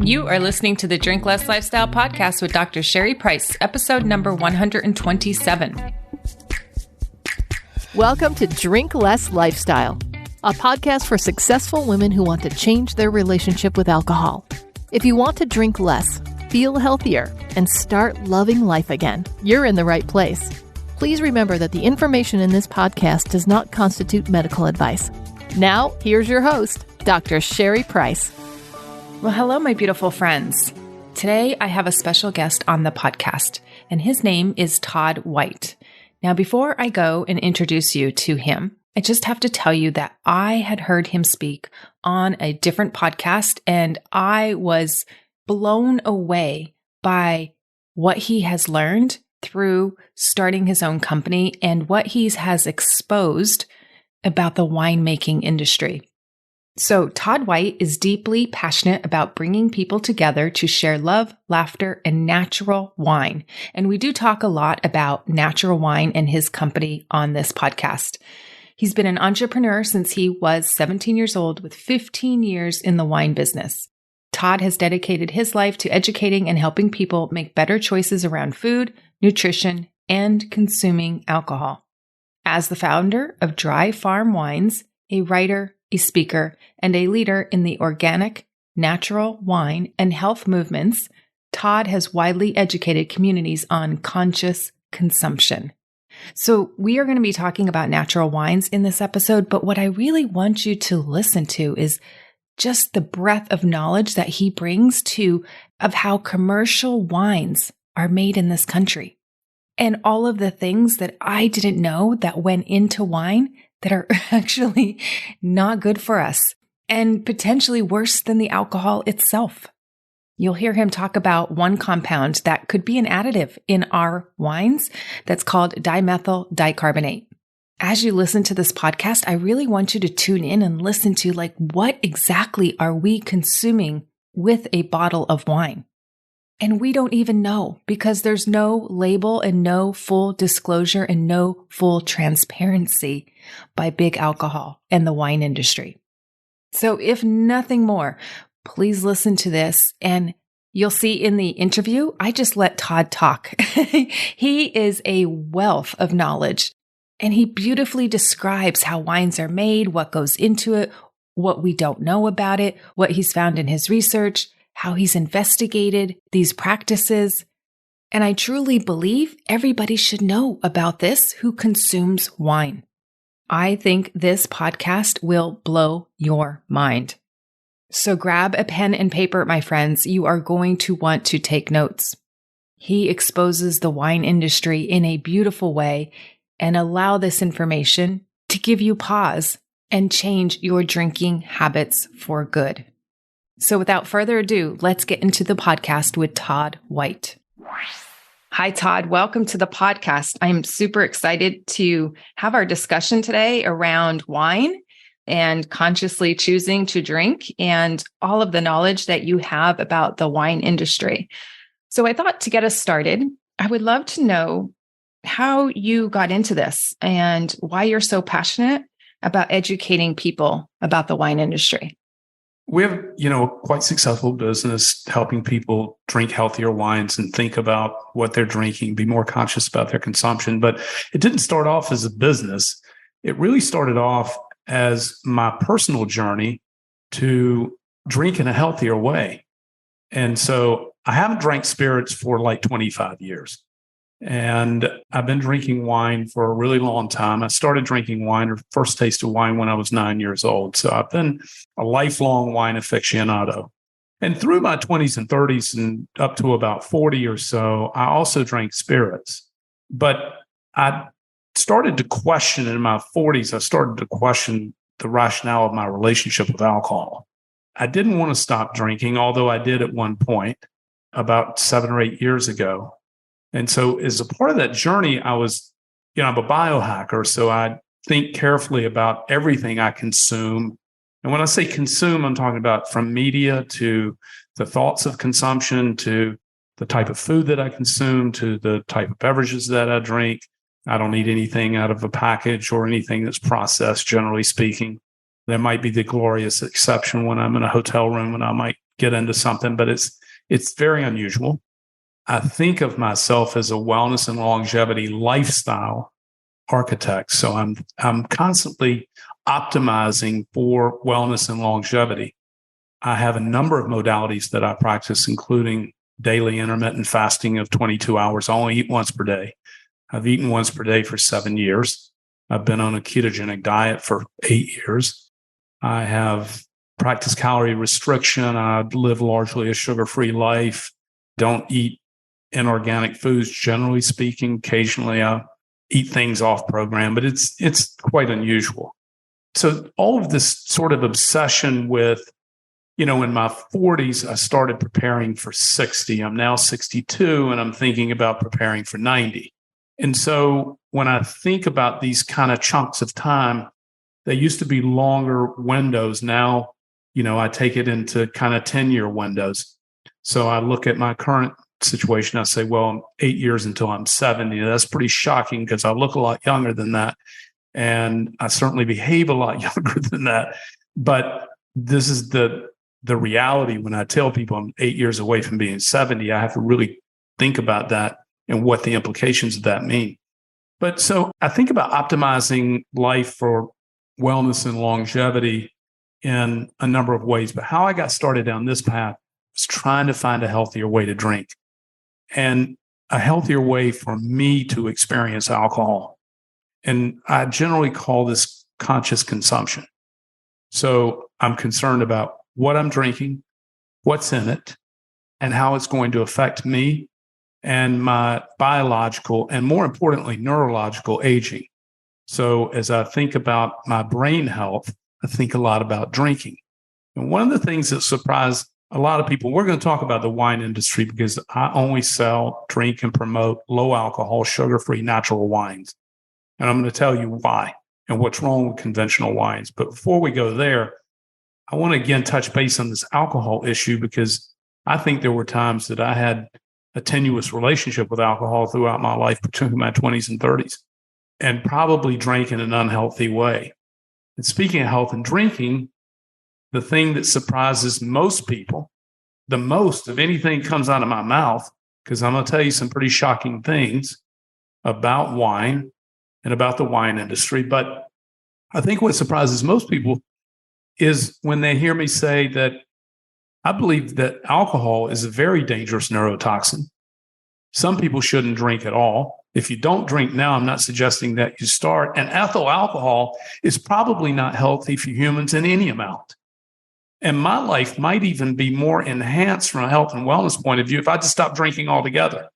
You are listening to the Drink Less Lifestyle podcast with Dr. Sherry Price, episode number 127. Welcome to Drink Less Lifestyle, a podcast for successful women who want to change their relationship with alcohol. If you want to drink less, feel healthier, and start loving life again, you're in the right place. Please remember that the information in this podcast does not constitute medical advice. Now, here's your host, Dr. Sherry Price. Well, hello, my beautiful friends. Today, I have a special guest on the podcast, and his name is Todd White. Now, before I go and introduce you to him, I just have to tell you that I had heard him speak on a different podcast, and I was blown away by what he has learned through starting his own company and what he has exposed about the winemaking industry. So Todd White is deeply passionate about bringing people together to share love, laughter, and natural wine. And we do talk a lot about natural wine and his company on this podcast. He's been an entrepreneur since he was 17 years old with 15 years in the wine business. Todd has dedicated his life to educating and helping people make better choices around food, nutrition, and consuming alcohol. As the founder of Dry Farm Wines, a writer, a speaker, and a leader in the organic, natural wine and health movements, Todd has widely educated communities on conscious consumption. So we are going to be talking about natural wines in this episode, but what I really want you to listen to is just the breadth of knowledge that he brings of how commercial wines are made in this country. And all of the things that I didn't know that went into wine that are actually not good for us and potentially worse than the alcohol itself. You'll hear him talk about one compound that could be an additive in our wines that's called dimethyl dicarbonate. As you listen to this podcast, I really want you to tune in and listen to what exactly are we consuming with a bottle of wine? And we don't even know because there's no label and no full disclosure and no full transparency by big alcohol and the wine industry. So if nothing more, please listen to this and you'll see in the interview, I just let Todd talk. He is a wealth of knowledge and he beautifully describes how wines are made, what goes into it, what we don't know about it, what he's found in his research, how he's investigated these practices. And I truly believe everybody should know about this who consumes wine. I think this podcast will blow your mind. So grab a pen and paper, my friends. You are going to want to take notes. He exposes the wine industry in a beautiful way and allow this information to give you pause and change your drinking habits for good. So without further ado, let's get into the podcast with Todd White. Hi, Todd. Welcome to the podcast. I'm super excited to have our discussion today around wine and consciously choosing to drink and all of the knowledge that you have about the wine industry. So I thought to get us started, I would love to know how you got into this and why you're so passionate about educating people about the wine industry. We have, a quite successful business helping people drink healthier wines and think about what they're drinking, be more conscious about their consumption. But it didn't start off as a business. It really started off as my personal journey to drink in a healthier way. And so I haven't drank spirits for 25 years. And I've been drinking wine for a really long time. I started drinking wine or first taste of wine when I was 9 years old. So I've been a lifelong wine aficionado. And through my 20s and 30s and up to about 40 or so, I also drank spirits. But I started to question in my 40s, I started to question the rationale of my relationship with alcohol. I didn't want to stop drinking, although I did at one point about 7 or 8 years ago. And so as a part of that journey, I'm a biohacker. So I think carefully about everything I consume. And when I say consume, I'm talking about from media to the thoughts of consumption, to the type of food that I consume, to the type of beverages that I drink. I don't eat anything out of a package or anything that's processed, generally speaking. There might be the glorious exception when I'm in a hotel room and I might get into something, but it's very unusual. I think of myself as a wellness and longevity lifestyle architect. So I'm constantly optimizing for wellness and longevity. I have a number of modalities that I practice, including daily intermittent fasting of 22 hours. I only eat once per day. I've eaten once per day for 7 years. I've been on a ketogenic diet for 8 years. I have practiced calorie restriction. I live largely a sugar-free life. Don't eat inorganic foods, generally speaking. Occasionally, I eat things off program, but it's quite unusual. So all of this sort of obsession with, in my 40s, I started preparing for 60. I'm now 62, and I'm thinking about preparing for 90. And so when I think about these kind of chunks of time, they used to be longer windows. Now, I take it into kind of 10-year windows. So I look at my current situation. I say, well, I'm 8 years until I'm 70. That's pretty shocking because I look a lot younger than that. And I certainly behave a lot younger than that. But this is the reality. When I tell people I'm 8 years away from being 70, I have to really think about that and what the implications of that mean. But so I think about optimizing life for wellness and longevity in a number of ways. But how I got started down this path was trying to find a healthier way to drink and a healthier way for me to experience alcohol. And I generally call this conscious consumption. So I'm concerned about what I'm drinking, what's in it, and how it's going to affect me and my biological and, more importantly, neurological aging. So as I think about my brain health, I think a lot about drinking. And one of the things that surprised a lot of people, we're going to talk about the wine industry because I only sell, drink, and promote low alcohol, sugar-free natural wines. And I'm going to tell you why and what's wrong with conventional wines. But before we go there, I want to again touch base on this alcohol issue because I think there were times that I had a tenuous relationship with alcohol throughout my life, particularly my 20s and 30s, and probably drank in an unhealthy way. And speaking of health and drinking, the thing that surprises most people, the most of anything comes out of my mouth, because I'm going to tell you some pretty shocking things about wine and about the wine industry. But I think what surprises most people is when they hear me say that I believe that alcohol is a very dangerous neurotoxin. Some people shouldn't drink at all. If you don't drink now, I'm not suggesting that you start. And ethyl alcohol is probably not healthy for humans in any amount. And my life might even be more enhanced from a health and wellness point of view if I just stopped drinking altogether.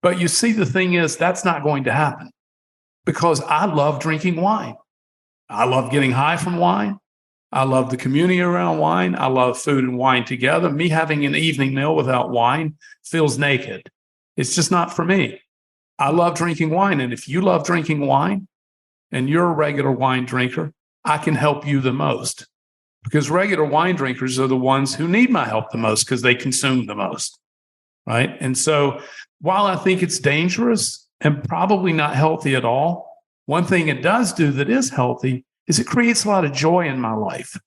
But you see, the thing is, that's not going to happen because I love drinking wine. I love getting high from wine. I love the community around wine. I love food and wine together. Me having an evening meal without wine feels naked. It's just not for me. I love drinking wine. And if you love drinking wine and you're a regular wine drinker, I can help you the most. Because regular wine drinkers are the ones who need my help the most because they consume the most, right? And so while I think it's dangerous and probably not healthy at all, one thing it does do that is healthy is it creates a lot of joy in my life.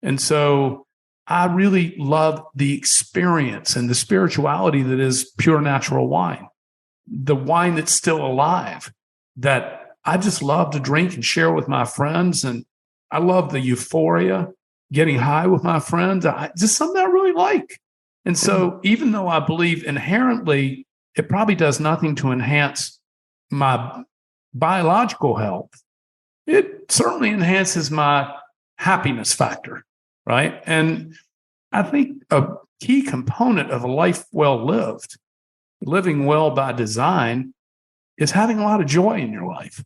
And so I really love the experience and the spirituality that is pure natural wine, the wine that's still alive, that I just love to drink and share with my friends. And I love the euphoria, getting high with my friends, just something I really like. And so even though I believe inherently it probably does nothing to enhance my biological health, it certainly enhances my happiness factor, right? And I think a key component of a life well lived, living well by design, is having a lot of joy in your life.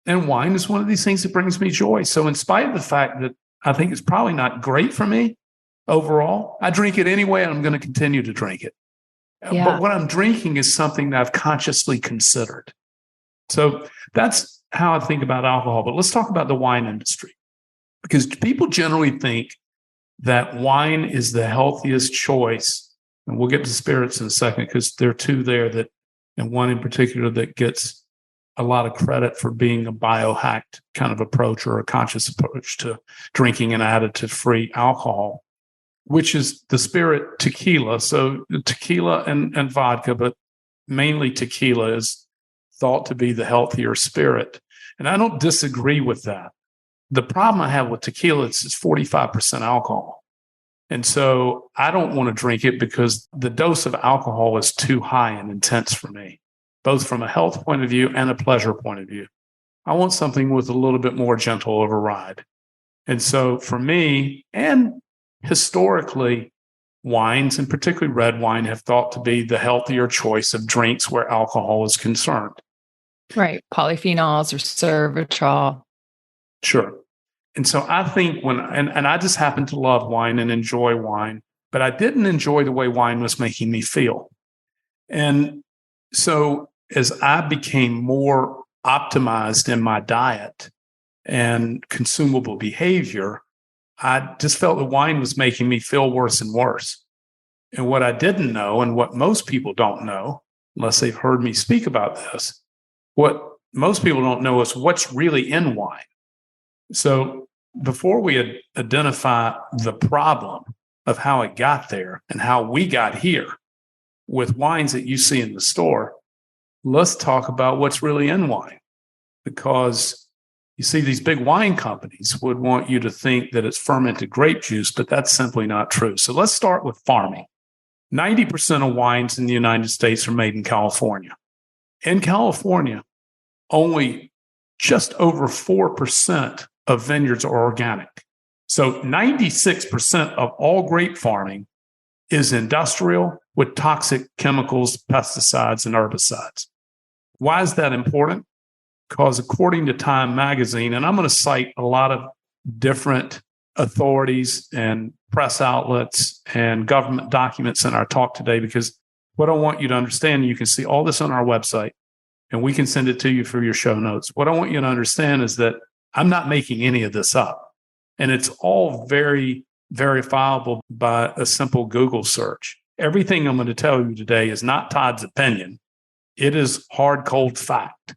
And wine is one of these things that brings me joy. So in spite of the fact that I think it's probably not great for me overall, I drink it anyway, and I'm going to continue to drink it. Yeah. But what I'm drinking is something that I've consciously considered. So that's how I think about alcohol. But let's talk about the wine industry, because people generally think that wine is the healthiest choice. And we'll get to spirits in a second, because there are two there that, and one in particular that gets a lot of credit for being a biohacked kind of approach or a conscious approach to drinking an additive-free alcohol. which is the spirit tequila. So tequila and vodka, but mainly tequila is thought to be the healthier spirit. And I don't disagree with that. The problem I have with tequila is it's 45% alcohol. And so I don't want to drink it because the dose of alcohol is too high and intense for me, both from a health point of view and a pleasure point of view. I want something with a little bit more gentle override. And so for me, and historically, wines, and particularly red wine, have thought to be the healthier choice of drinks where alcohol is concerned. Right. Polyphenols or resveratrol. Sure. And so I think and I just happen to love wine and enjoy wine, but I didn't enjoy the way wine was making me feel. And so as I became more optimized in my diet and consumable behavior, I just felt that wine was making me feel worse and worse. And what I didn't know, and what most people don't know, unless they've heard me speak about this, what most people don't know is what's really in wine. So before we identify the problem of how it got there and how we got here with wines that you see in the store, let's talk about what's really in wine. Because you see, these big wine companies would want you to think that it's fermented grape juice, but that's simply not true. So let's start with farming. 90% of wines in the United States are made in California. In California, only just over 4% of vineyards are organic. So 96% of all grape farming is industrial with toxic chemicals, pesticides, and herbicides. Why is that important? Because according to Time magazine, and I'm going to cite a lot of different authorities and press outlets and government documents in our talk today, because what I want you to understand, you can see all this on our website, and we can send it to you for your show notes. What I want you to understand is that I'm not making any of this up. And it's all very verifiable by a simple Google search. Everything I'm going to tell you today is not Todd's opinion. It is hard, cold fact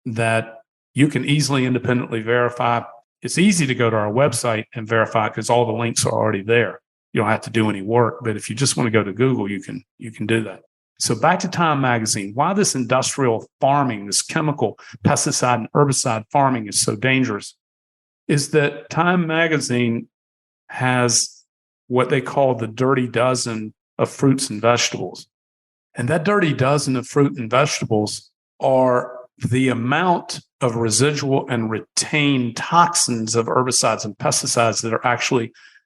that you can easily independently verify. It's easy to go to our website and verify because all the links are already there. You don't have to do any work. But if you just want to go to Google, you can do that. So back to Time magazine, why this industrial farming, this chemical pesticide and herbicide farming is so dangerous is that Time magazine has what they call the dirty dozen of fruits and vegetables. And that dirty dozen of fruit and vegetables are the amount of residual and retained toxins of herbicides and pesticides that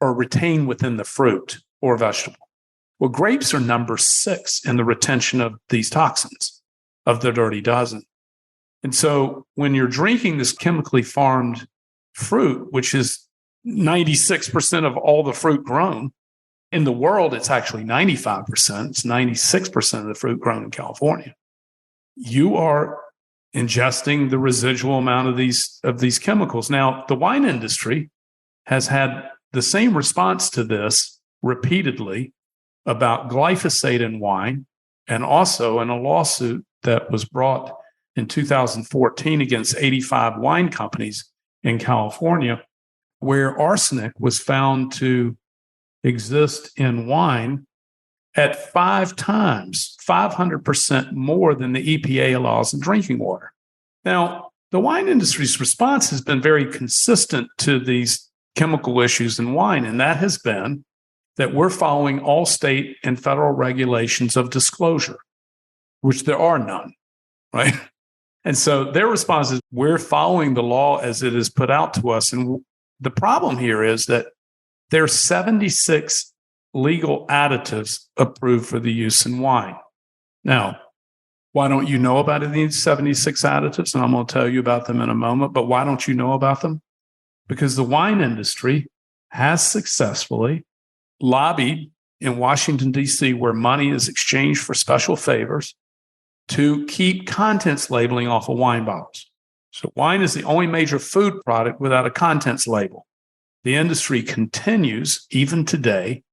are retained within the fruit or vegetable. Well, grapes are number 6 in the retention of these toxins of the dirty dozen. And so when you're drinking this chemically farmed fruit, which is 96% of all the fruit grown in the world, it's actually 95%. It's 96% of the fruit grown in California. You are ingesting the residual amount of these chemicals. Now, the wine industry has had the same response to this repeatedly about glyphosate in wine, and also in a lawsuit that was brought in 2014 against 85 wine companies in California, where arsenic was found to exist in wine at 5 times, 500% more than the EPA allows in drinking water. Now, the wine industry's response has been very consistent to these chemical issues in wine, and that has been that we're following all state and federal regulations of disclosure, which there are none, right? And so their response is, we're following the law as it is put out to us. And the problem here is that there are 76 legal additives approved for the use in wine. Now, why don't you know about these 76 additives? And I'm going to tell you about them in a moment. But why don't you know about them? Because the wine industry has successfully lobbied in Washington, D.C., where money is exchanged for special favors, to keep contents labeling off of wine bottles. So wine is the only major food product without a contents label. The industry continues, even today,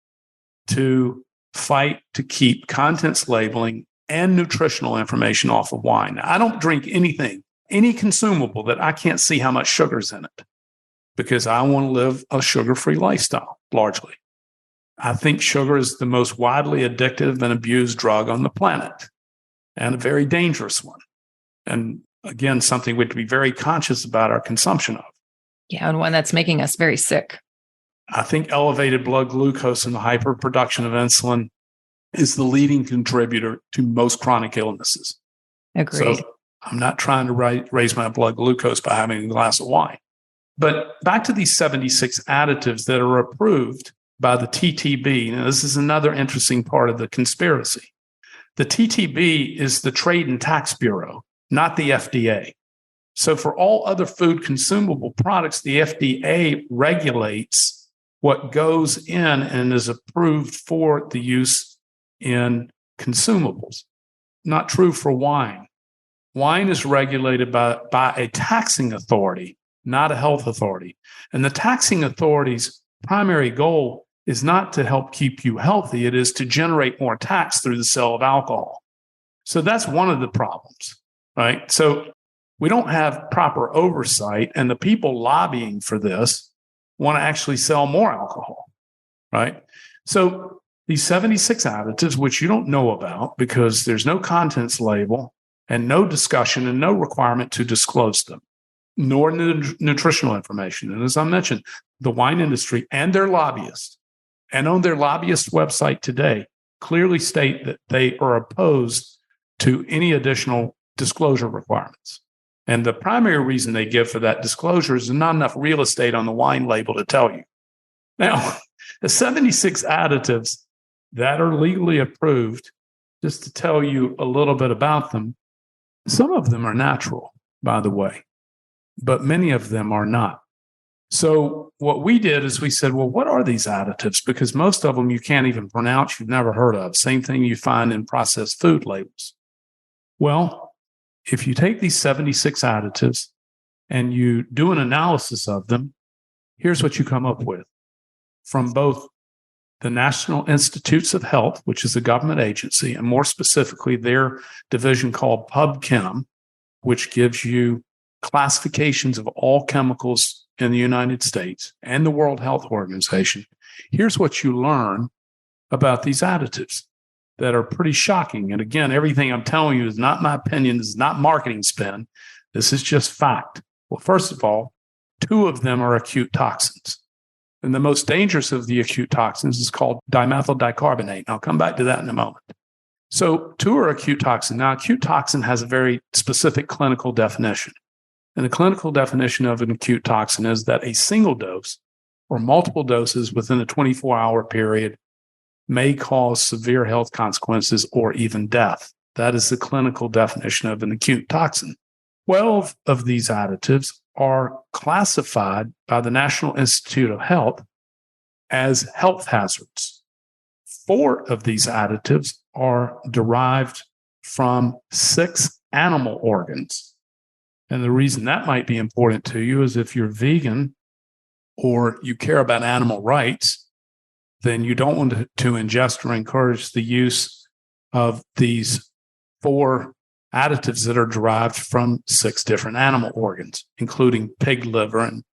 to fight to keep contents labeling and nutritional information off of wine. Now, I don't drink anything, any consumable that I can't see how much sugar's in it, because I want to live a sugar-free lifestyle, largely. I think sugar is the most widely addictive and abused drug on the planet, and a very dangerous one. And again, something we have to be very conscious about our consumption of. Yeah, and one that's making us very sick. I think elevated blood glucose and the hyperproduction of insulin is the leading contributor to most chronic illnesses. Agreed. So I'm not trying to raise my blood glucose by having a glass of wine. But back to these 76 additives that are approved by the TTB. Now, this is another interesting part of the conspiracy. The TTB is the Trade and Tax Bureau, not the FDA. So for all other food consumable products, the FDA regulates what goes in and is approved for the use in consumables. Not true for wine. Wine is regulated by a taxing authority, not a health authority. And the taxing authority's primary goal is not to help keep you healthy. It is to generate more tax through the sale of alcohol. So that's one of the problems, right? So we don't have proper oversight, and the people lobbying for this want to actually sell more alcohol, right? So these 76 additives, which you don't know about because there's no contents label and no discussion and no requirement to disclose them, nor nutritional information. And as I mentioned, the wine industry and their lobbyists, and on their lobbyist website today, clearly state that they are opposed to any additional disclosure requirements. And the primary reason they give for that disclosure is not enough real estate on the wine label to tell you. Now, the 76 additives that are legally approved, just to tell you a little bit about them, some of them are natural, by the way, but many of them are not. So what we did is we said, well, what are these additives? Because most of them you can't even pronounce, you've never heard of. Same thing you find in processed food labels. Well, if you take these 76 additives and you do an analysis of them, here's what you come up with. From both the National Institutes of Health, which is a government agency, and more specifically their division called PubChem, which gives you classifications of all chemicals in the United States, and the World Health Organization, here's what you learn about these additives that are pretty shocking. And again, everything I'm telling you is not my opinion. This is not marketing spin. This is just fact. Well, first of all, 2 of them are acute toxins. And the most dangerous of the acute toxins is called dimethyl dicarbonate. And I'll come back to that in a moment. So 2 are acute toxin. Now, acute toxin has a very specific clinical definition. And the clinical definition of an acute toxin is that a single dose or multiple doses within a 24-hour period may cause severe health consequences or even death. That is the clinical definition of an acute toxin. 12 of these additives are classified by the National Institute of Health as health hazards. 4 of these additives are derived from 6 animal organs. And the reason that might be important to you is if you're vegan or you care about animal rights, then you don't want to ingest or encourage the use of these 4 additives that are derived from 6 different animal organs, including pig liver and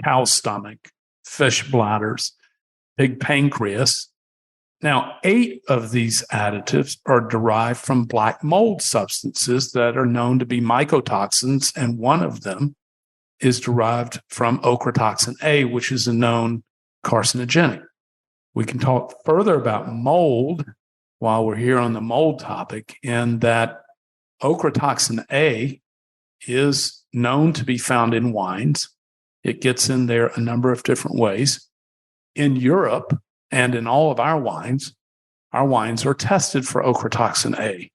cow stomach, fish bladders, pig pancreas. Now, 8 of these additives are derived from black mold substances that are known to be mycotoxins, and one of them is derived from ochratoxin A, which is a known carcinogenic. We can talk further about mold while we're here on the mold topic, in that ochratoxin A is known to be found in wines. It gets in there a number of different ways. In Europe and in all of our wines are tested for ochratoxin A.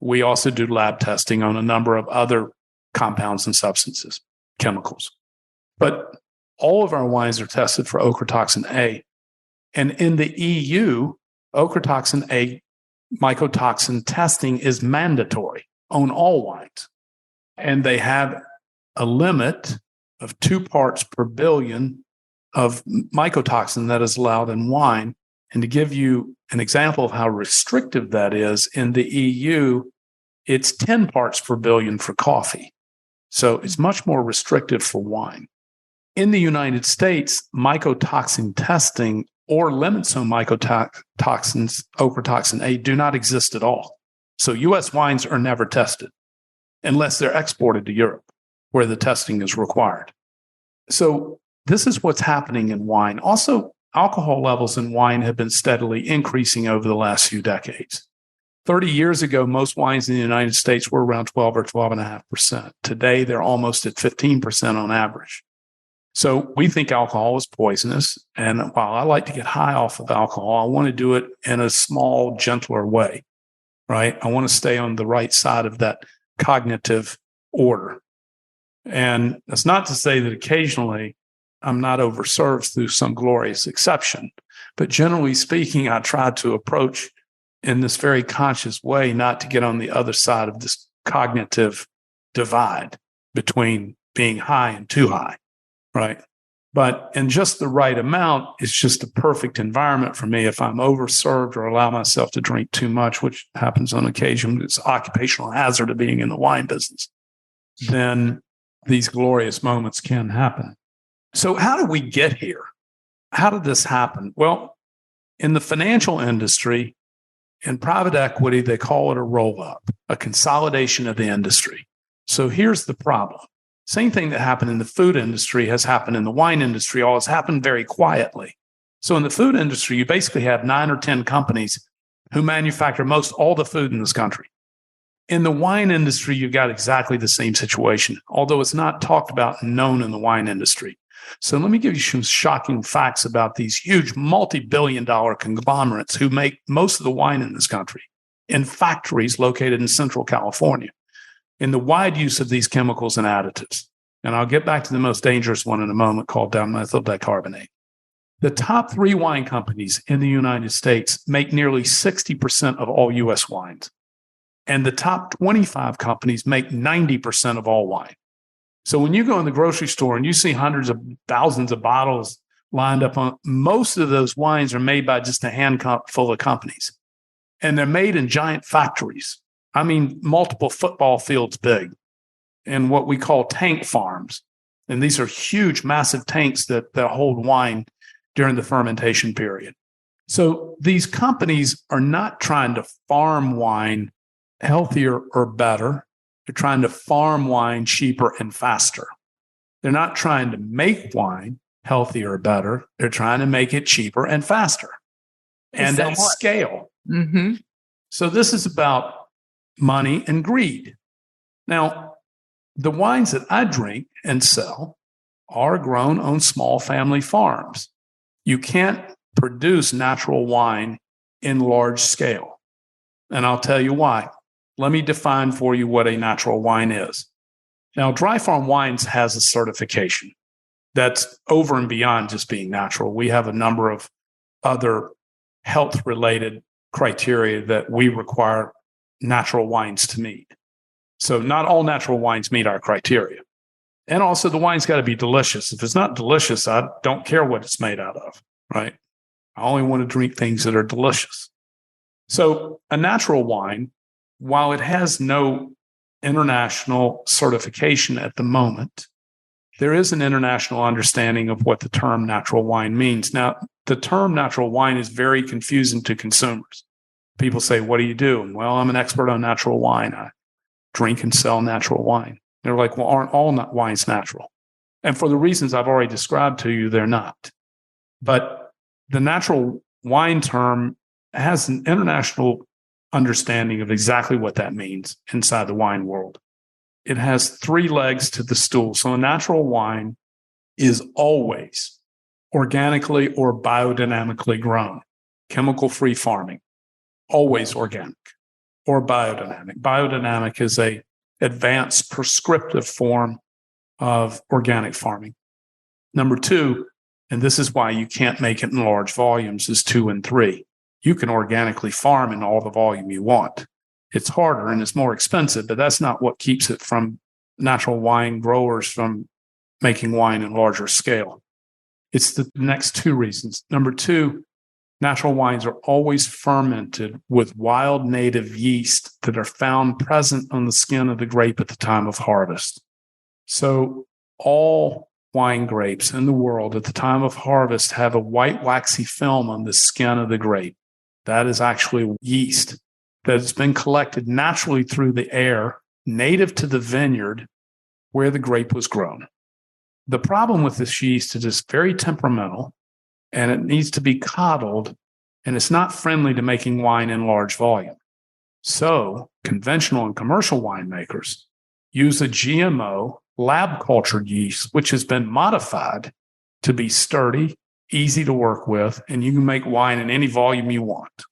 We also do lab testing on a number of other compounds and substances, chemicals. But all of our wines are tested for ochratoxin A. And in the EU, ochratoxin A mycotoxin testing is mandatory on all wines. And they have a limit of 2 parts per billion of mycotoxin that is allowed in wine. And to give you an example of how restrictive that is, in the EU, it's 10 parts per billion for coffee. So it's much more restrictive for wine. In the United States, mycotoxin testing or lemon-sown mycotoxins, ochratoxin A, do not exist at all. So U.S. wines are never tested unless they're exported to Europe, where the testing is required. So this is what's happening in wine. Also, alcohol levels in wine have been steadily increasing over the last few decades. 30 years ago, most wines in the United States were around 12 or 12.5%. Today, they're almost at 15% on average. So we think alcohol is poisonous. And while I like to get high off of alcohol, I want to do it in a small, gentler way, right? I want to stay on the right side of that cognitive order. And that's not to say that occasionally I'm not overserved through some glorious exception. But generally speaking, I try to approach in this very conscious way, not to get on the other side of this cognitive divide between being high and too high, right? But in just the right amount, it's just a perfect environment for me. If I'm overserved or allow myself to drink too much, which happens on occasion, it's occupational hazard of being in the wine business, then these glorious moments can happen. So how did we get here? How did this happen? Well, in the financial industry, in private equity, they call it a roll-up, a consolidation of the industry. So here's the problem. Same thing that happened in the food industry has happened in the wine industry, all has happened very quietly. So in the food industry, you basically have 9 or 10 companies who manufacture most all the food in this country. In the wine industry, you've got exactly the same situation, although it's not talked about and known in the wine industry. So let me give you some shocking facts about these huge multi-billion-dollar conglomerates who make most of the wine in this country in factories located in Central California, in the wide use of these chemicals and additives. And I'll get back to the most dangerous one in a moment, called dimethyl dicarbonate. The top 3 wine companies in the United States make nearly 60% of all U.S. wines. And the top 25 companies make 90% of all wine. So when you go in the grocery store and you see hundreds of thousands of bottles lined up on, most of those wines are made by just a handful of companies. And they're made in giant factories. I mean, multiple football fields big, and what we call tank farms. And these are huge, massive tanks that hold wine during the fermentation period. So these companies are not trying to farm wine healthier or better. They're trying to farm wine cheaper and faster. They're not trying to make wine healthier or better. They're trying to make it cheaper and faster and at scale. Mm-hmm. So this is about money and greed. Now, the wines that I drink and sell are grown on small family farms. You can't produce natural wine in large scale. And I'll tell you why. Let me define for you what a natural wine is. Now, Dry Farm Wines has a certification that's over and beyond just being natural. We have a number of other health-related criteria that we require natural wines to meet. So not all natural wines meet our criteria. And also the wine's got to be delicious. If it's not delicious, I don't care what it's made out of, right? I only want to drink things that are delicious. So a natural wine, while it has no international certification at the moment, there is an international understanding of what the term natural wine means. Now, the term natural wine is very confusing to consumers. People say, what do you do? And, well, I'm an expert on natural wine. I drink and sell natural wine. They're like, well, aren't all wines natural? And for the reasons I've already described to you, they're not. But the natural wine term has an international understanding of exactly what that means inside the wine world. It has 3 legs to the stool. So a natural wine is always organically or biodynamically grown, chemical-free farming, always organic or biodynamic. Biodynamic is a advanced prescriptive form of organic farming. Number 2, and this is why you can't make it in large volumes, is 2 and 3. You can organically farm in all the volume you want. It's harder and it's more expensive, but that's not what keeps it from natural wine growers from making wine in larger scale. It's the next 2 reasons. Number 2, natural wines are always fermented with wild native yeast that are found present on the skin of the grape at the time of harvest. So all wine grapes in the world at the time of harvest have a white waxy film on the skin of the grape. That is actually yeast that has been collected naturally through the air, native to the vineyard where the grape was grown. The problem with this yeast is it's very temperamental and it needs to be coddled, and it's not friendly to making wine in large volume. So conventional and commercial winemakers use a GMO lab cultured yeast, which has been modified to be sturdy, easy to work with, and you can make wine in any volume you want.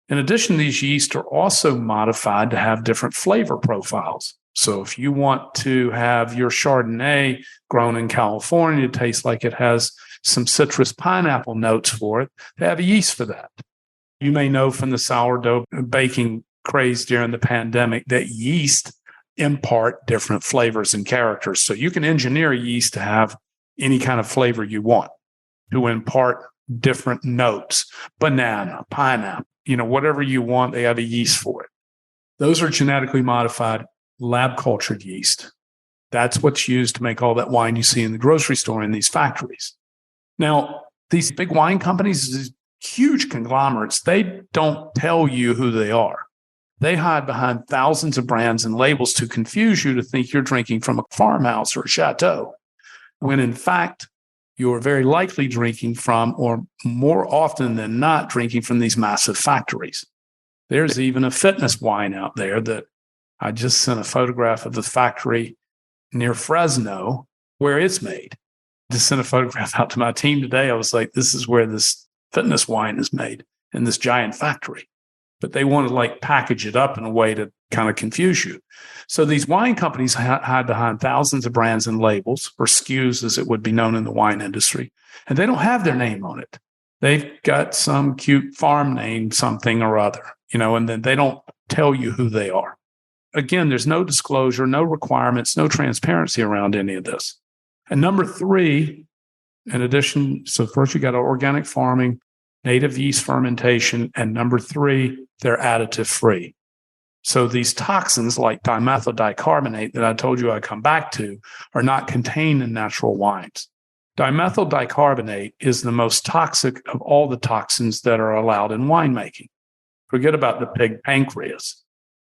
In addition, these yeasts are also modified to have different flavor profiles. So if you want to have your Chardonnay grown in California taste like it has some citrus pineapple notes for it, they have a yeast for that. You may know from the sourdough baking craze during the pandemic that yeast impart different flavors and characters. So you can engineer yeast to have any kind of flavor you want, to impart different notes, banana, pineapple, whatever you want, they have a yeast for it. Those are genetically modified, lab cultured yeast. That's what's used to make all that wine you see in the grocery store in these factories. Now, these big wine companies, these huge conglomerates, they don't tell you who they are. They hide behind thousands of brands and labels to confuse you to think you're drinking from a farmhouse or a chateau, when in fact, you're very likely drinking from, or more often than not, drinking from these massive factories. There's even a fitness wine out there that I just sent a photograph of the factory near Fresno where it's made. Just sent a photograph out to my team today. I was like, this is where this fitness wine is made in this giant factory. But they want to package it up in a way to kind of confuse you. So these wine companies hide behind thousands of brands and labels, or SKUs as it would be known in the wine industry, and they don't have their name on it. They've got some cute farm name, something or other, and then they don't tell you who they are. Again, there's no disclosure, no requirements, no transparency around any of this. And number three, in addition, so first you got organic farming, native yeast fermentation, and number three, they're additive free. So these toxins like dimethyl dicarbonate that I told you I'd come back to are not contained in natural wines. Dimethyl dicarbonate is the most toxic of all the toxins that are allowed in winemaking. Forget about the pig pancreas.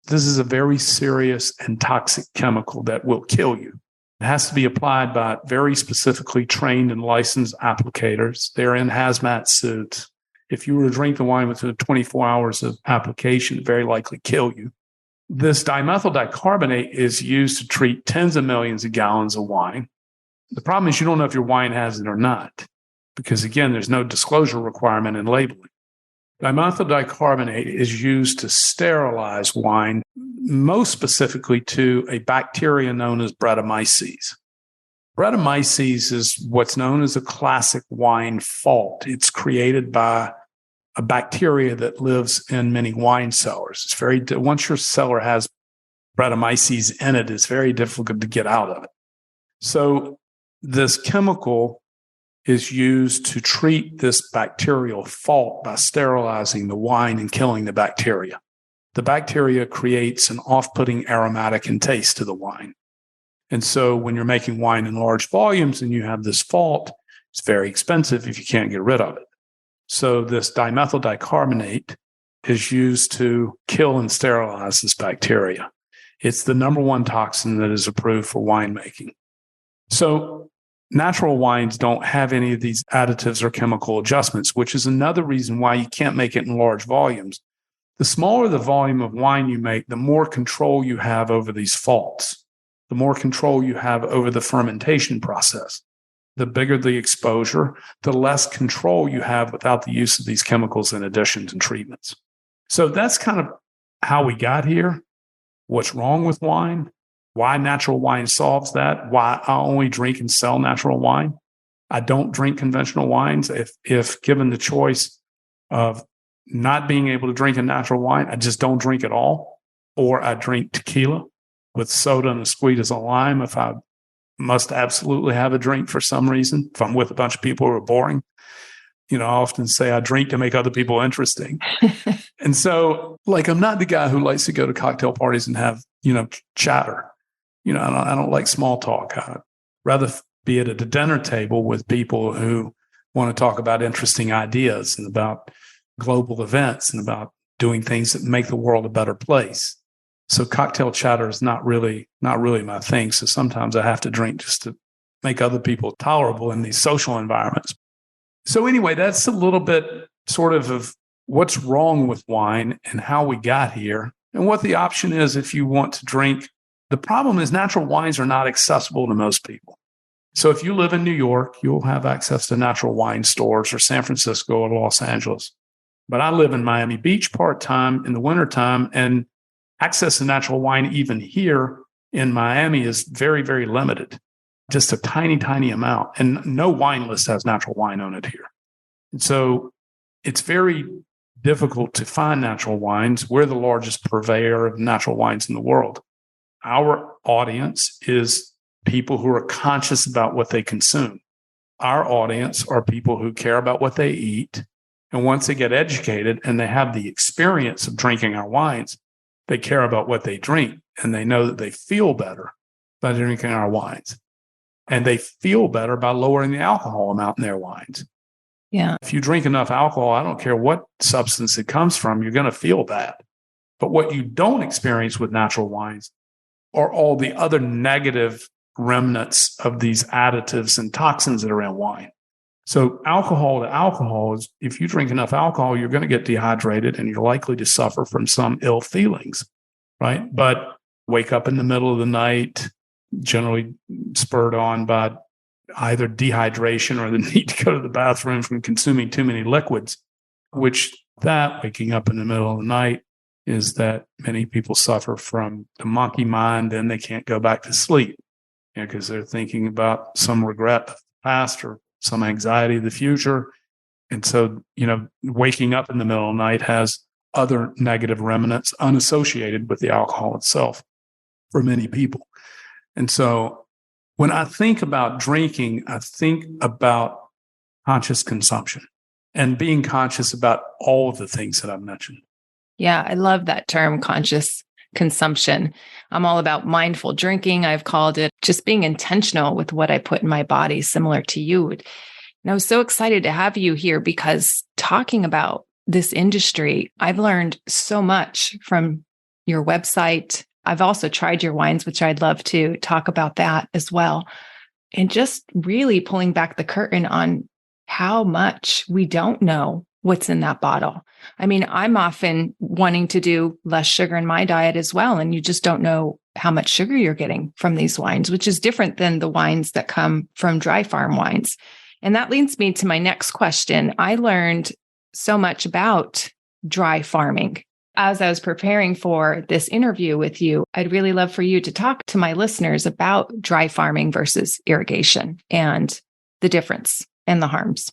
This is a very serious and toxic chemical that will kill you. It has to be applied by very specifically trained and licensed applicators. They're in hazmat suits. If you were to drink the wine within 24 hours of application, it very likely kill you. This dimethyl dicarbonate is used to treat tens of millions of gallons of wine. The problem is you don't know if your wine has it or not, because again, there's no disclosure requirement in labeling. Dimethyl dicarbonate is used to sterilize wine, most specifically to a bacteria known as Brettanomyces. Brettanomyces is what's known as a classic wine fault. It's created by a bacteria that lives in many wine cellars. Once your cellar has Brettanomyces in it, it's very difficult to get out of it. So this chemical is used to treat this bacterial fault by sterilizing the wine and killing the bacteria. The bacteria creates an off-putting aromatic and taste to the wine. And so when you're making wine in large volumes and you have this fault, it's very expensive if you can't get rid of it. So this dimethyl dicarbonate is used to kill and sterilize this bacteria. It's the number one toxin that is approved for winemaking. So natural wines don't have any of these additives or chemical adjustments, which is another reason why you can't make it in large volumes. The smaller the volume of wine you make, the more control you have over these faults, the more control you have over the fermentation process. The bigger the exposure, the less control you have without the use of these chemicals and additions and treatments. So that's kind of how we got here, what's wrong with wine, why natural wine solves that, why I only drink and sell natural wine. I don't drink conventional wines. If given the choice of not being able to drink a natural wine, I just don't drink at all. Or I drink tequila with soda and a squeeze of lime if I must absolutely have a drink for some reason. If I'm with a bunch of people who are boring, I often say I drink to make other people interesting. And so, I'm not the guy who likes to go to cocktail parties and have, chatter. I don't like small talk. I'd rather be at a dinner table with people who want to talk about interesting ideas and about global events and about doing things that make the world a better place. So cocktail chatter is not really my thing. So sometimes I have to drink just to make other people tolerable in these social environments. So anyway, that's a little bit sort of what's wrong with wine and how we got here and what the option is if you want to drink. The problem is natural wines are not accessible to most people. So if you live in New York, you'll have access to natural wine stores, or San Francisco or Los Angeles. But I live in Miami Beach part-time in the wintertime, and access to natural wine even here in Miami is very, very limited. Just a tiny, tiny amount. And no wine list has natural wine on it here. And so it's very difficult to find natural wines. We're the largest purveyor of natural wines in the world. Our audience is people who are conscious about what they consume. Our audience are people who care about what they eat. And once they get educated and they have the experience of drinking our wines, they care about what they drink. And they know that they feel better by drinking our wines. And they feel better by lowering the alcohol amount in their wines. Yeah. If you drink enough alcohol, I don't care what substance it comes from, you're going to feel bad. But what you don't experience with natural wines are all the other negative remnants of these additives and toxins that are in wine. So alcohol to alcohol is, if you drink enough alcohol, you're going to get dehydrated and you're likely to suffer from some ill feelings, right? But wake up in the middle of the night, generally spurred on by either dehydration or the need to go to the bathroom from consuming too many liquids, which that waking up in the middle of the night is that many people suffer from the monkey mind, and they can't go back to sleep because they're thinking about some regret of the past or some anxiety of the future. And so, waking up in the middle of the night has other negative remnants unassociated with the alcohol itself for many people. And so when I think about drinking, I think about conscious consumption and being conscious about all of the things that I've mentioned. Yeah, I love that term, conscious consumption. I'm all about mindful drinking. I've called it just being intentional with what I put in my body, similar to you. And I was so excited to have you here because talking about this industry, I've learned so much from your website. I've also tried your wines, which I'd love to talk about that as well. And just really pulling back the curtain on how much we don't know what's in that bottle. I mean, I'm often wanting to do less sugar in my diet as well. And you just don't know how much sugar you're getting from these wines, which is different than the wines that come from dry farm wines. And that leads me to my next question. I learned so much about dry farming. As I was preparing for this interview with you, I'd really love for you to talk to my listeners about dry farming versus irrigation and the difference and the harms.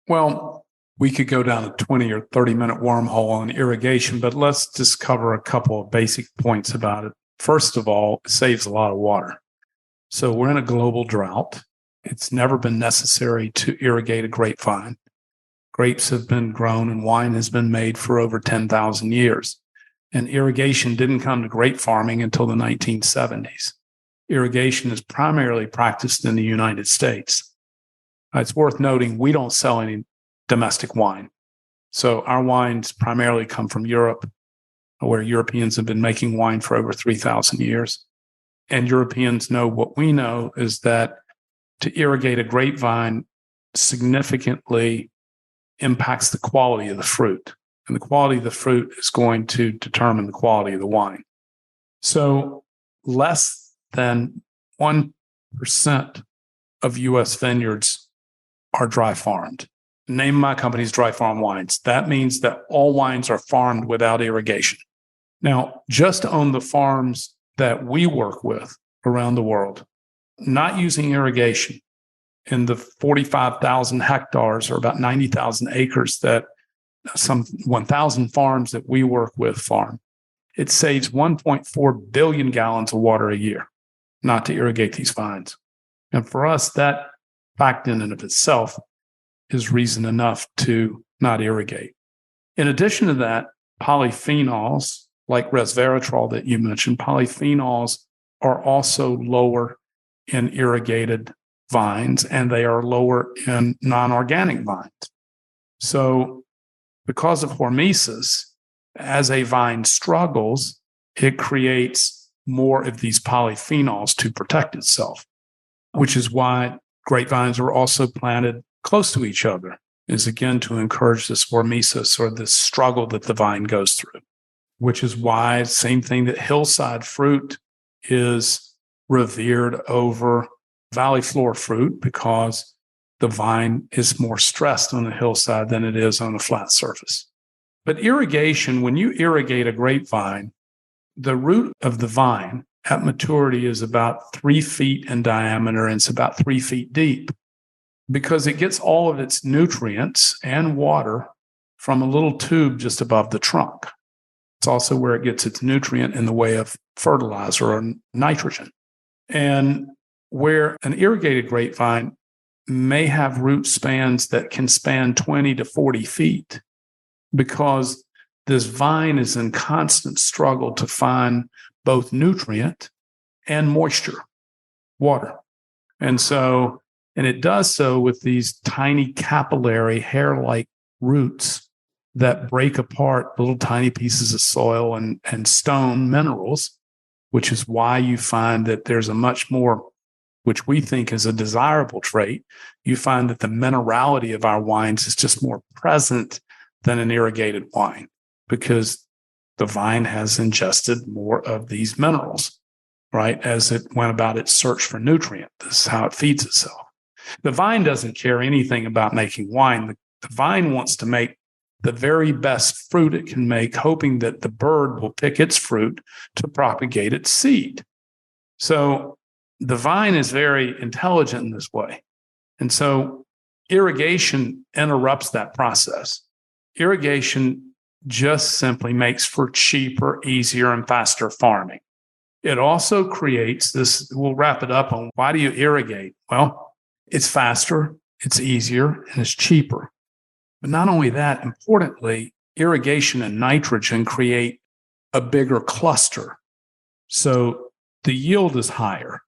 Well, we could go down a 20 or 30-minute wormhole on irrigation, but let's just cover a couple of basic points about it. First of all, it saves a lot of water. So we're in a global drought. It's never been necessary to irrigate a grapevine. Grapes have been grown and wine has been made for over 10,000 years. And irrigation didn't come to grape farming until the 1970s. Irrigation is primarily practiced in the United States. It's worth noting we don't sell any domestic wine. So our wines primarily come from Europe, where Europeans have been making wine for over 3,000 years. And Europeans know what we know is that to irrigate a grapevine significantly impacts the quality of the fruit. And the quality of the fruit is going to determine the quality of the wine. So less than 1% of U.S. vineyards are dry farmed. The name of my company is Dry Farm Wines. That means that all wines are farmed without irrigation. Now, just on the farms that we work with around the world, not using irrigation, in the 45,000 hectares or about 90,000 acres that some 1,000 farms that we work with farm, it saves 1.4 billion gallons of water a year not to irrigate these vines. And for us, that fact in and of itself is reason enough to not irrigate. In addition to that, polyphenols, like resveratrol that you mentioned, polyphenols are also lower in irrigated vines, and they are lower in non-organic vines. So because of hormesis, as a vine struggles, it creates more of these polyphenols to protect itself, which is why grapevines are also planted close to each other, is again to encourage this hormesis, or this struggle that the vine goes through, which is why, same thing, that hillside fruit is revered over valley floor fruit, because the vine is more stressed on the hillside than it is on a flat surface. But irrigation, when you irrigate a grapevine, the root of the vine at maturity is about 3 feet in diameter, and it's about 3 feet deep, because it gets all of its nutrients and water from a little tube just above the trunk. It's also where it gets its nutrient in the way of fertilizer or nitrogen. And where an irrigated grapevine may have root spans that can span 20 to 40 feet, because this vine is in constant struggle to find both nutrient and moisture, water. And it does so with these tiny capillary hair-like roots that break apart little tiny pieces of soil and stone minerals, which is why you find that there's a much more, which we think is a desirable trait. You find that the minerality of our wines is just more present than an irrigated wine, because the vine has ingested more of these minerals, right, as it went about its search for nutrient. This is how it feeds itself. The vine doesn't care anything about making wine. The vine wants to make the very best fruit it can make, hoping that the bird will pick its fruit to propagate its seed. So the vine is very intelligent in this way. And so irrigation interrupts that process. Irrigation just simply makes for cheaper, easier, and faster farming. It also creates this, we'll wrap it up on why do you irrigate? Well, it's faster, it's easier, and it's cheaper. But not only that, importantly, irrigation and nitrogen create a bigger cluster. So the yield is higher.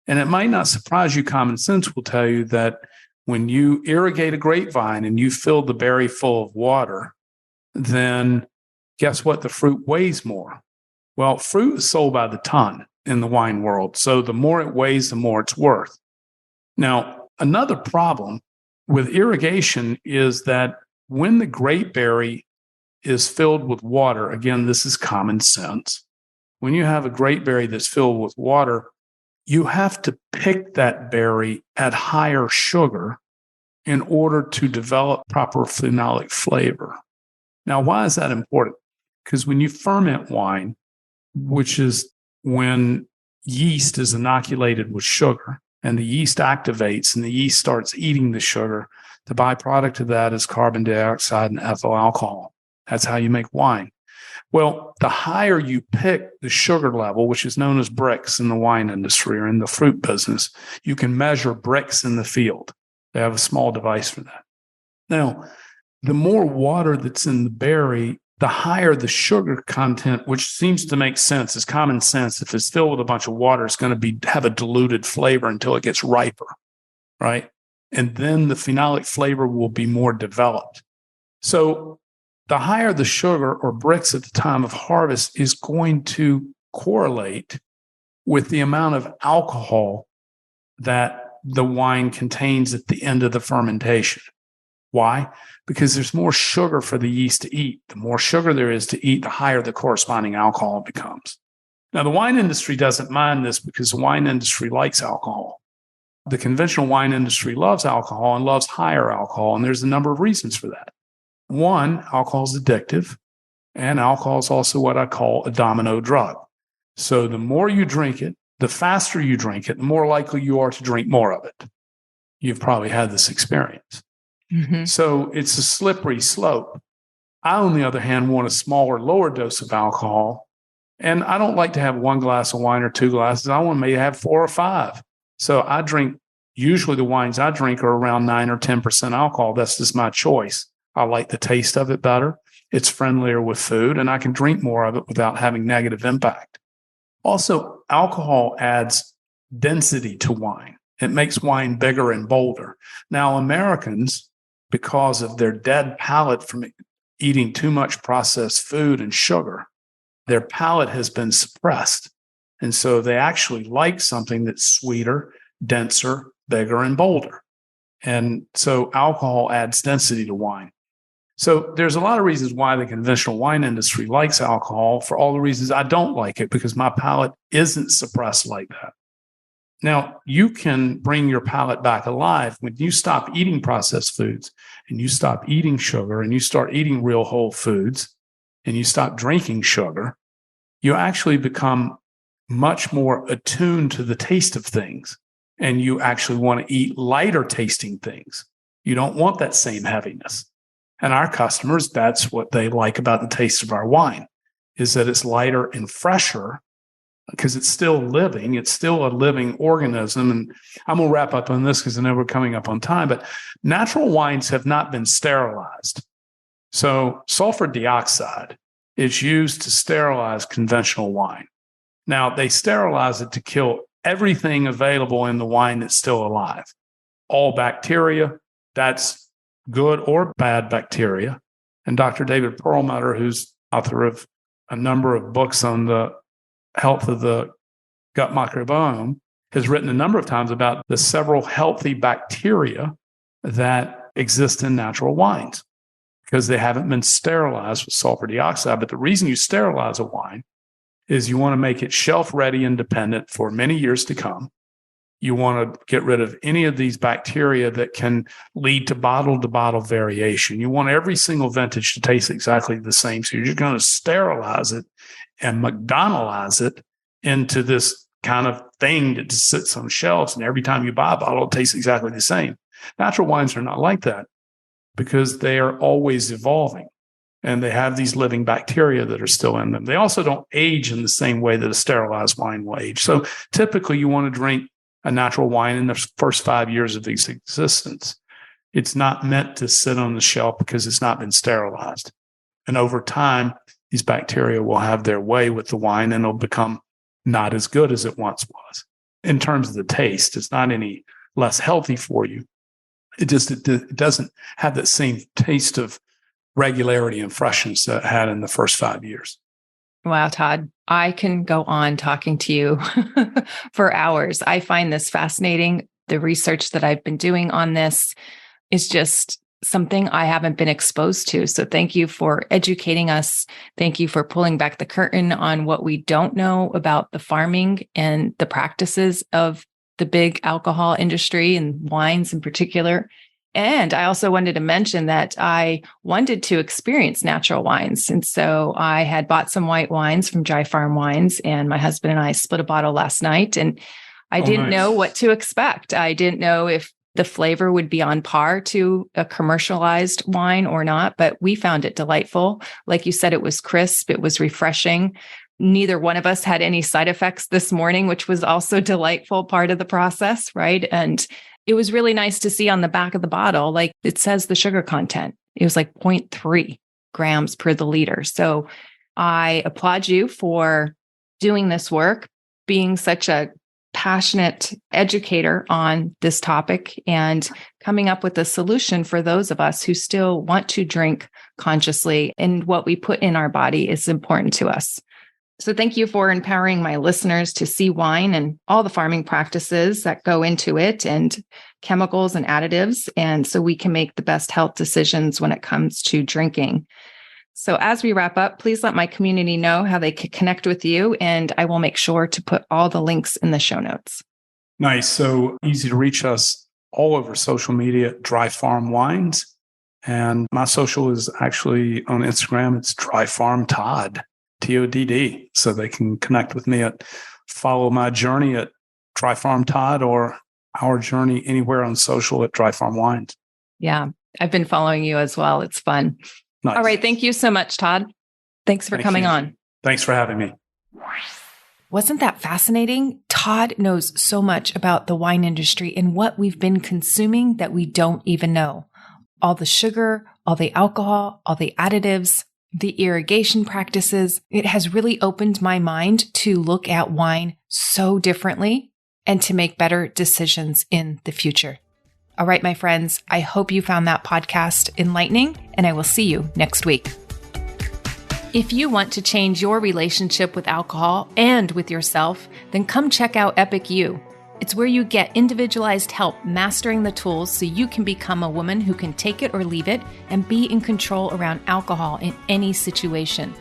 And it might not surprise you, common sense will tell you that when you irrigate a grapevine and you fill the berry full of water, then guess what? The fruit weighs more. Well, fruit is sold by the ton in the wine world. So the more it weighs, the more it's worth. Now, another problem with irrigation is that when the grapeberry is filled with water, again, this is common sense. When you have a grapeberry that's filled with water, you have to pick that berry at higher sugar in order to develop proper phenolic flavor. Now, why is that important? Because when you ferment wine, which is when yeast is inoculated with sugar, and the yeast activates and the yeast starts eating the sugar, the byproduct of that is carbon dioxide and ethyl alcohol. That's how you make wine. Well, the higher you pick the sugar level, which is known as bricks in the wine industry or in the fruit business, you can measure bricks in the field. They have a small device for that. Now, the more water that's in the berry, the higher the sugar content, which seems to make sense. It's common sense. If it's filled with a bunch of water, it's going to have a diluted flavor until it gets riper, right? And then the phenolic flavor will be more developed. So the higher the sugar or bricks at the time of harvest is going to correlate with the amount of alcohol that the wine contains at the end of the fermentation. Why? Because there's more sugar for the yeast to eat. The more sugar there is to eat, the higher the corresponding alcohol becomes. Now, the wine industry doesn't mind this because the wine industry likes alcohol. The conventional wine industry loves alcohol and loves higher alcohol, and there's a number of reasons for that. One, alcohol is addictive, and alcohol is also what I call a domino drug. So the more you drink it, the faster you drink it, the more likely you are to drink more of it. You've probably had this experience. Mm-hmm. So it's a slippery slope. I, on the other hand, want a smaller, lower dose of alcohol. And I don't like to have one glass of wine or 2 glasses. I want to maybe have 4 or 5. So I drink, usually the wines I drink are around 9 or 10% alcohol. That's just my choice. I like the taste of it better. It's friendlier with food, and I can drink more of it without having negative impact. Also, alcohol adds density to wine. It makes wine bigger and bolder. Now, Americans, because of their dead palate from eating too much processed food and sugar, their palate has been suppressed. And so they actually like something that's sweeter, denser, bigger, and bolder. And so alcohol adds density to wine. So there's a lot of reasons why the conventional wine industry likes alcohol, for all the reasons I don't like it, because my palate isn't suppressed like that. Now, you can bring your palate back alive when you stop eating processed foods and you stop eating sugar and you start eating real whole foods and you stop drinking sugar. You actually become much more attuned to the taste of things, and you actually want to eat lighter tasting things. You don't want that same heaviness. And our customers, that's what they like about the taste of our wine, is that it's lighter and fresher because it's still living. It's still a living organism. And I'm going to wrap up on this because I know we're coming up on time, but natural wines have not been sterilized. So sulfur dioxide is used to sterilize conventional wine. Now, they sterilize it to kill everything available in the wine that's still alive. All bacteria, that's good or bad bacteria. And Dr. David Perlmutter, who's author of a number of books on the health of the gut microbiome, has written a number of times about the several healthy bacteria that exist in natural wines because they haven't been sterilized with sulfur dioxide. But the reason you sterilize a wine is you want to make it shelf ready and dependent for many years to come. You want to get rid of any of these bacteria that can lead to bottle variation. You want every single vintage to taste exactly the same. So you're going to sterilize it and McDonaldize it into this kind of thing that just sits on shelves. And every time you buy a bottle, it tastes exactly the same. Natural wines are not like that because they are always evolving. And they have these living bacteria that are still in them. They also don't age in the same way that a sterilized wine will age. So typically you want to drink a natural wine in the first 5 years of its existence. It's not meant to sit on the shelf because it's not been sterilized. And over time, these bacteria will have their way with the wine and it'll become not as good as it once was. In terms of the taste, it's not any less healthy for you. It doesn't have that same taste of regularity and freshness that it had in the first 5 years. Wow, Todd, I can go on talking to you for hours. I find this fascinating. The research that I've been doing on this is just something I haven't been exposed to. So thank you for educating us. Thank you for pulling back the curtain on what we don't know about the farming and the practices of the big alcohol industry and wines in particular. And I also wanted to mention that I wanted to experience natural wines. And so I had bought some white wines from Dry Farm Wines, and my husband and I split a bottle last night, and I didn't know what to expect. I didn't know if the flavor would be on par to a commercialized wine or not, but we found it delightful. Like you said, it was crisp. It was refreshing. Neither one of us had any side effects this morning, which was also delightful part of the process, right? And it was really nice to see on the back of the bottle, like it says the sugar content. It was like 0.3 grams per the liter. So I applaud you for doing this work, being such a passionate educator on this topic and coming up with a solution for those of us who still want to drink consciously, and what we put in our body is important to us. So thank you for empowering my listeners to see wine and all the farming practices that go into it and chemicals and additives. And so we can make the best health decisions when it comes to drinking. So as we wrap up, please let my community know how they can connect with you. And I will make sure to put all the links in the show notes. Nice. So easy to reach us all over social media, Dry Farm Wines. And my social is actually on Instagram. It's Dry Farm Todd. TODD. So they can connect with me follow my journey at Dry Farm Todd, or our journey anywhere on social at Dry Farm Wines. Yeah, I've been following you as well. It's fun. Nice. All right. Thank you so much, Todd. Thanks for coming on. Thanks for having me. Wasn't that fascinating? Todd knows so much about the wine industry and what we've been consuming that we don't even know. All the sugar, all the alcohol, all the additives, the irrigation practices. It has really opened my mind to look at wine so differently. and to make better decisions in the future. All right, my friends, I hope you found that podcast enlightening, and I will see you next week. If you want to change your relationship with alcohol and with yourself, then come check out Epic You. It's where you get individualized help mastering the tools so you can become a woman who can take it or leave it and be in control around alcohol in any situation.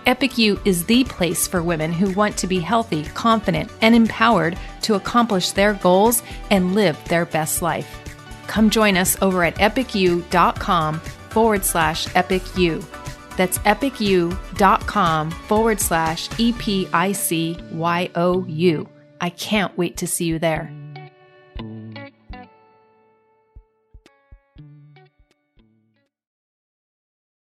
Epic You is the place for women who want to be healthy, confident, and empowered to accomplish their goals and live their best life. Come join us over at epicu.com/epicu. That's epicu.com/EPICYOU. I can't wait to see you there.